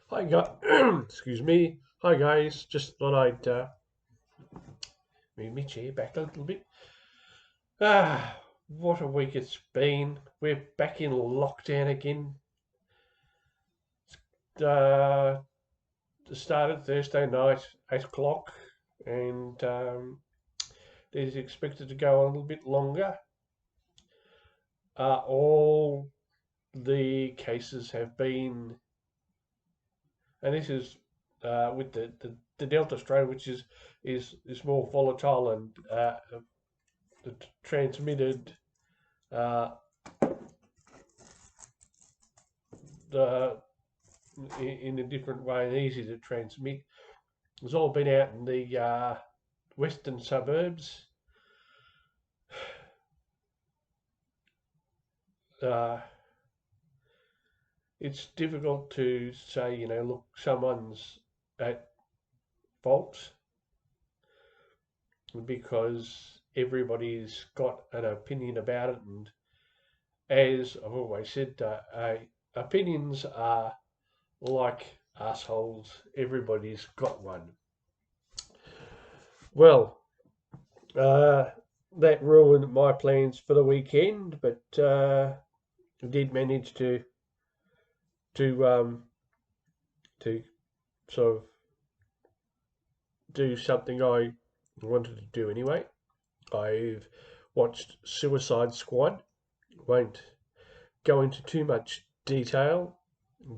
Hi guys, excuse me. Hi guys, just thought I'd move my chair back a little bit. What a week it's been. We're back in lockdown again. Uh, Started Thursday night, 8 o'clock, and it is expected to go a little bit longer. All the cases have been, and this is with the Delta strain, which is more volatile and transmitted uh, the, in a different way and easy to transmit. It's all been out in the western suburbs. Uh, it's difficult to say, look, someone's at fault because everybody's got an opinion about it. And as I've always said, opinions are like assholes. Everybody's got one. Well, Uh, that ruined my plans for the weekend, but I did manage to to sort of do something I wanted to do anyway. I've watched Suicide Squad. Won't go into too much detail,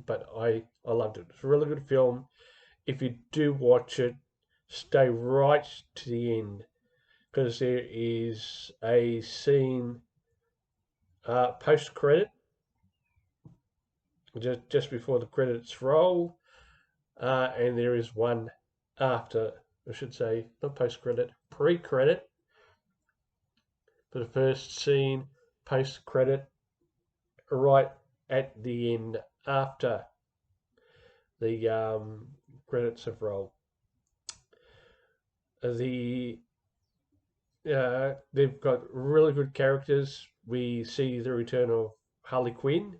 but I loved it. It's a really good film. If you do watch it, stay right to the end because there is a scene post credit just before the credits roll, and there is one after, I should say, not post credit, pre credit for the first scene, post credit, right at the end after the credits have rolled. The They've got really good characters. We see the return of Harley Quinn,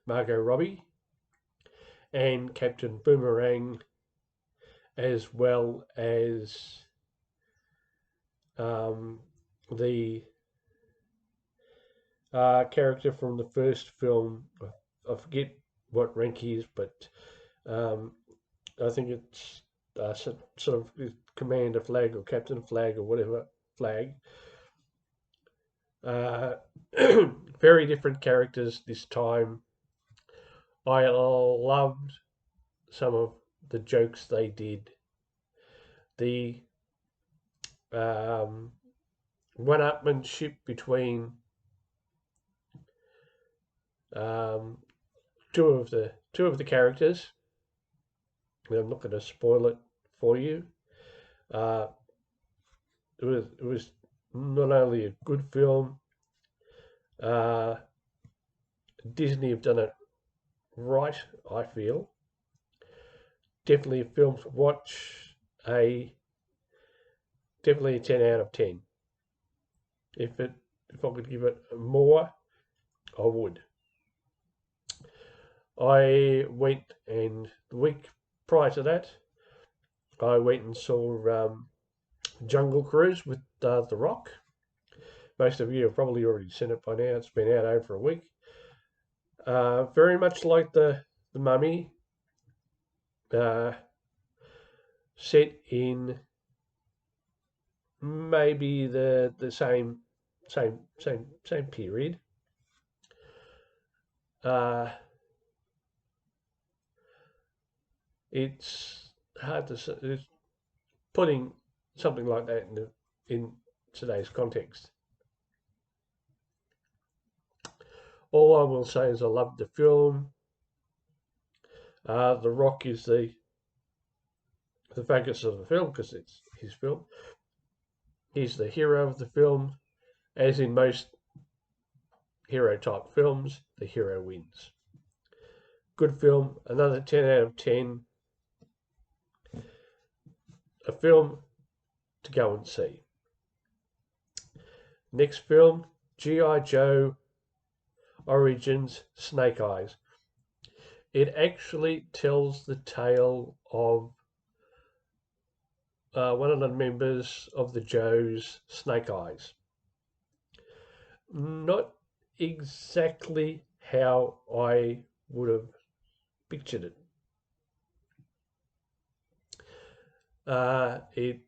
Margot Robbie, and Captain Boomerang, as well as the character from the first film. I forget what rank he is, but um, I think it's sort of Commander Flag or Captain Flag or whatever flag. Uh, very different characters this time. I loved some of the jokes they did. The um, one-upmanship between um, two of the characters. I'm not going to spoil it for you. Uh, it was not only a good film. Uh, Disney have done it right, I feel. Definitely a film to watch. A Definitely a 10 out of 10. If I could give it more, I would. I went, and the week prior to that, I went and saw Jungle Cruise with The Rock. Most of you have probably already seen it by now. It's been out over a week. Very much like the Mummy, uh, set in maybe the same period. Uh, it's hard to say, it's putting something like that in today's context. All I will say is I loved the film. The Rock is the focus of the film because it's his film. He's the hero of the film, as in most hero type films. The hero wins. Good film. Another 10 out of 10. A film to go and see. Next film, G.I. Joe Origins Snake Eyes. It actually tells the tale of one of the members of the Joes, Snake Eyes. Not exactly how I would have pictured it. It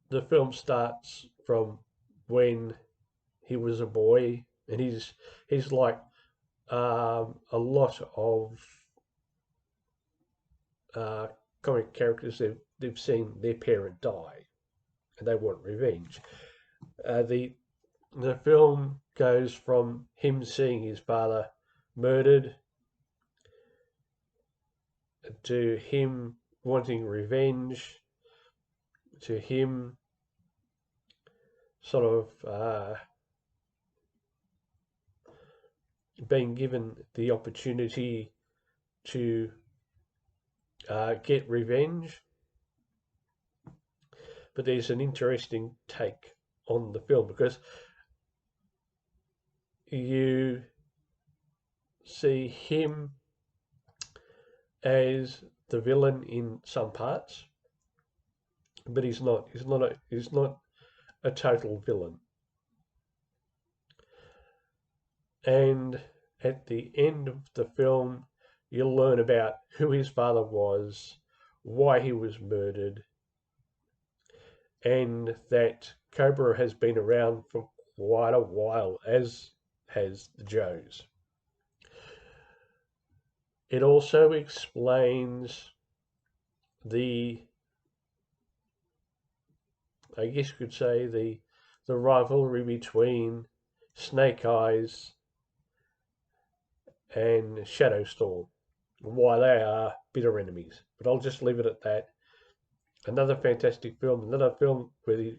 the film starts from when he was a boy, and he's like a lot of uh, comic characters. They've seen their parent die, and they want revenge. The film goes from him seeing his father murdered to him wanting revenge to him sort of being given the opportunity to get revenge. But there's an interesting take on the film because you see him as the villain in some parts, but he's not. He's not a total villain. And at the end of the film, you'll learn about who his father was, why he was murdered, and that Cobra has been around for quite a while, as has the Joes. It also explains the, I guess you could say, the rivalry between Snake Eyes and Shadowstorm, why they are bitter enemies. But I'll just leave it at that. Another fantastic film, another film worthy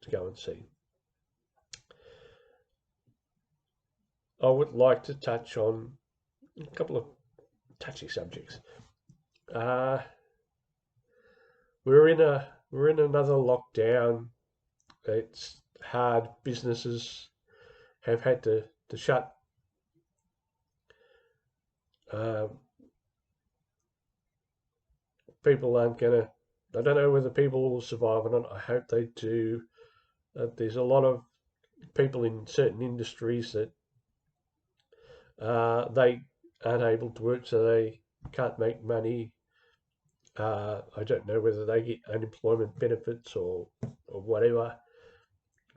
to go and see. I would like to touch on a couple of touchy subjects. Uh, we're in another lockdown. It's hard. Businesses have had to shut. Uh, People aren't gonna. I don't know whether people will survive or not. I hope they do. There's a lot of people in certain industries that they aren't able to work, so they can't make money. I don't know whether they get unemployment benefits or whatever,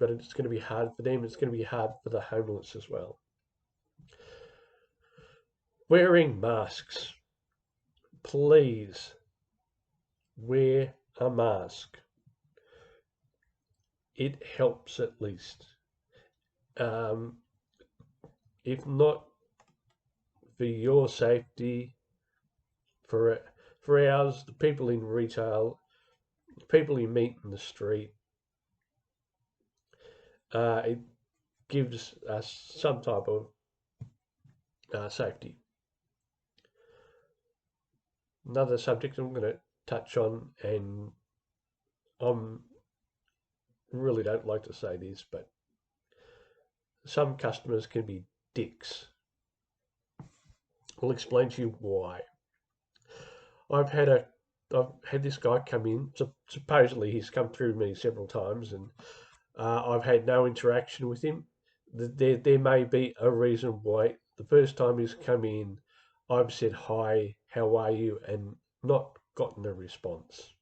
but it's going to be hard for them. It's going to be hard for the homeless as well. Wearing masks. Please wear a mask. It helps at least. Um, if not for your safety, for ours, the people in retail, the people you meet in the street, it gives us some type of safety. Another subject I'm going to touch on, and I really don't like to say this, but some customers can be dicks. I'll explain to you why. I've had this guy come in. Supposedly he's come through me several times, and I've had no interaction with him. There may be a reason why. The first time he's come in, I've said hi, how are you, and not gotten a response.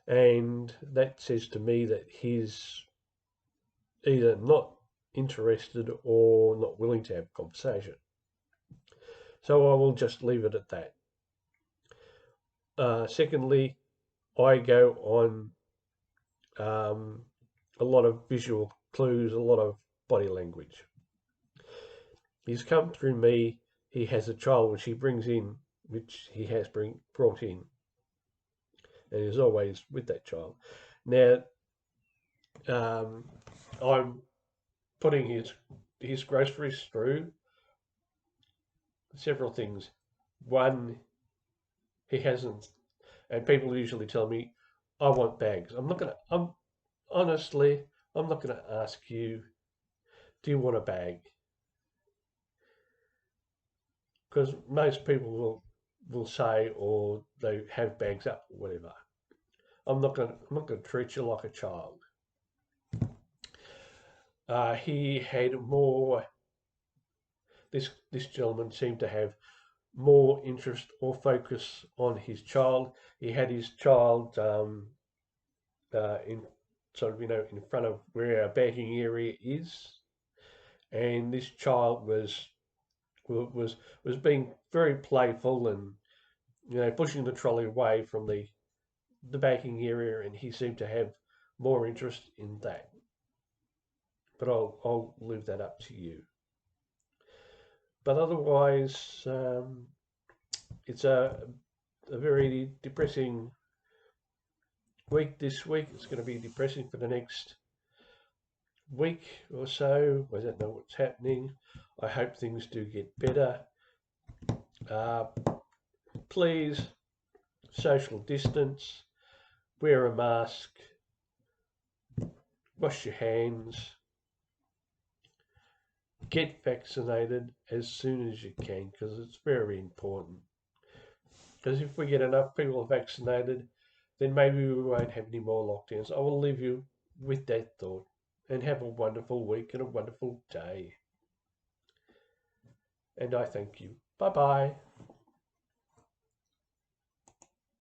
And that says to me that he's either not interested or not willing to have a conversation. So I will just leave it at that. Secondly, I go on a lot of visual clues, a lot of body language. He's come through me. He has a child which he brings in, which he has brought in, and is always with that child. Now, I'm putting his groceries through several things. One, he hasn't, and people usually tell me, I want bags. Honestly, I'm not gonna ask you, do you want a bag? because most people will say, or they have bags up or whatever. I'm not gonna treat you like a child. He had more. This gentleman seemed to have more interest or focus on his child. He had his child in sort of in front of where our bagging area is, and this child was was being very playful and pushing the trolley away from the bagging area, and he seemed to have more interest in that. But I'll leave that up to you. But otherwise, it's a very depressing week this week. It's going to be depressing for the next week or so. I don't know what's happening. I hope things do get better. Uh, please social distance, wear a mask, wash your hands, get vaccinated as soon as you can, because it's very important. Because if we get enough people vaccinated, then maybe we won't have any more lockdowns. I will leave you with that thought, and have a wonderful week and a wonderful day. And I thank you. Bye bye.